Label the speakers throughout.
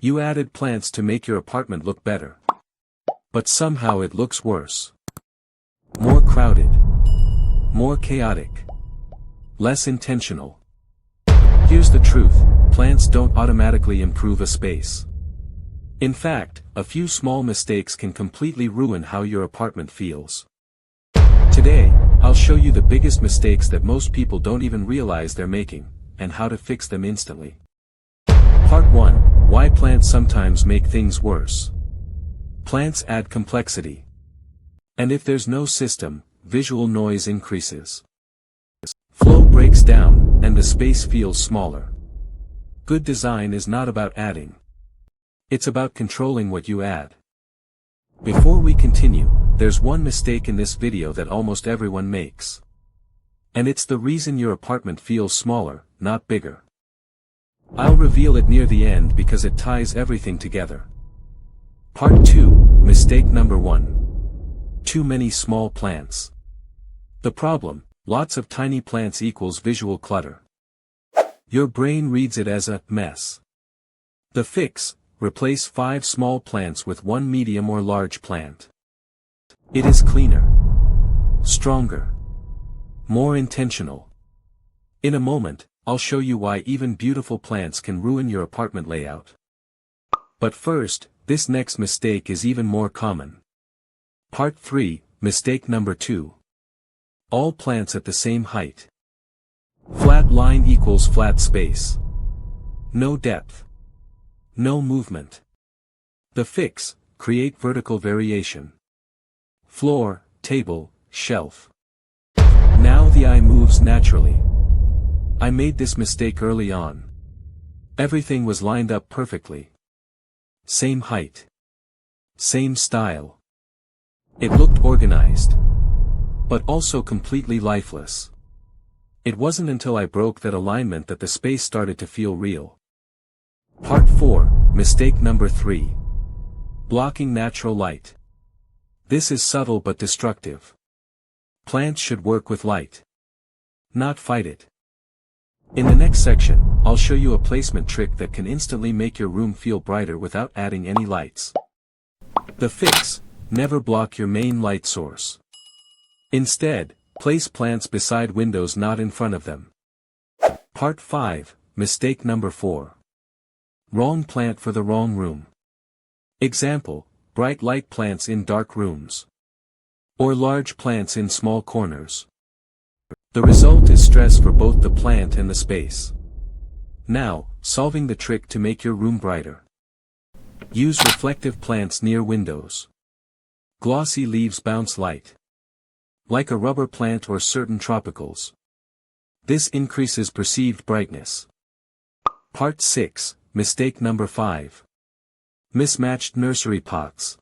Speaker 1: You added plants to make your apartment look better. But somehow it looks worse. More crowded. More chaotic. Less intentional. Here's the truth, plants don't automatically improve a space. In fact, a few small mistakes can completely ruin how your apartment feels. Today, I'll show you the biggest mistakes that most people don't even realize they're making, and how to fix them instantly. Part 1, Why plants sometimes make things worse. Plants add complexity. And if there's no system, visual noise increases. Flow breaks down, and the space feels smaller. Good design is not about adding. It's about controlling what you add. Before we continue, there's one mistake in this video that almost everyone makes. And it's the reason your apartment feels smaller, not bigger. I'll reveal it near the end because it ties everything together. Part 2, Mistake number 1. Too many small plants. The problem, lots of tiny plants equals visual clutter. Your brain reads it as a mess. The fix, replace 5 small plants with 1 medium or large plant. It is cleaner, stronger, more intentional. In a moment, I'll show you why even beautiful plants can ruin your apartment layout. But first, this next mistake is even more common. Part 3, Mistake number 2. All plants at the same height. Flat line equals flat space. No depth. No movement. The fix, create vertical variation. Floor, table, shelf. Now the eye moves naturally. I made this mistake early on. Everything was lined up perfectly. Same height. Same style. It looked organized. But also completely lifeless. It wasn't until I broke that alignment that the space started to feel real. Part 4, Mistake number 3. Blocking natural light. This is subtle but destructive. Plants should work with light, not fight it. In the next section, I'll show you a placement trick that can instantly make your room feel brighter without adding any lights. The fix, never block your main light source. Instead, place plants beside windows, not in front of them. Part 5, Mistake number 4. Wrong plant for the wrong room. Example, bright light plants in dark rooms. Or large plants in small corners. The result is stress for both the plant and the space. Now, solving the trick to make your room brighter. Use reflective plants near windows. Glossy leaves bounce light. Like a rubber plant or certain tropicals. This increases perceived brightness. Part 6, Mistake number 5. Mismatched nursery pots.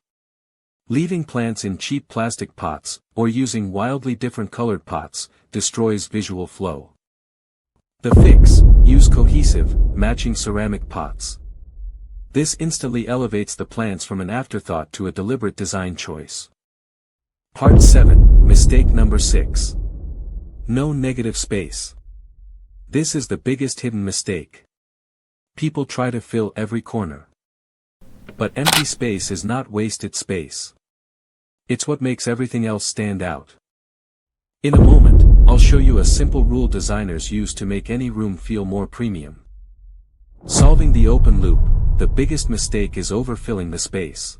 Speaker 1: Leaving plants in cheap plastic pots, or using wildly different colored pots, destroys visual flow. The fix, use cohesive, matching ceramic pots. This instantly elevates the plants from an afterthought to a deliberate design choice. Part 7, Mistake number 6. No negative space. This is the biggest hidden mistake. People try to fill every corner. But empty space is not wasted space. It's what makes everything else stand out. In a moment, I'll show you a simple rule designers use to make any room feel more premium. Solving the open loop, the biggest mistake is overfilling the space.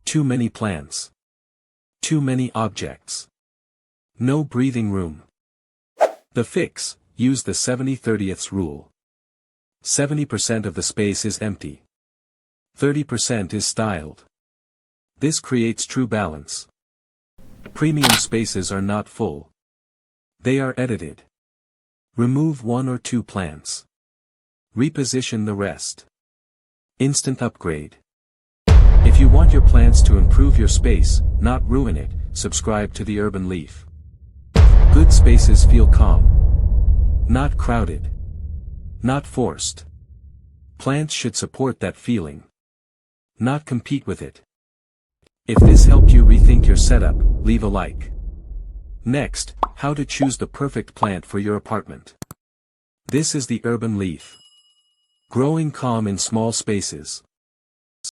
Speaker 1: Too many plants. Too many objects. No breathing room. The fix, use the 70/30 rule. 70% of the space is empty. 30% is styled. This creates true balance. Premium spaces are not full. They are edited. Remove 1 or 2 plants. Reposition the rest. Instant upgrade. If you want your plants to improve your space, not ruin it, subscribe to the Urban Leaf. Good spaces feel calm. Not crowded. Not forced. Plants should support that feeling. Not compete with it. If this helped you rethink your setup, leave a like. Next, how to choose the perfect plant for your apartment. This is the Urban Leaf. Growing calm in small spaces.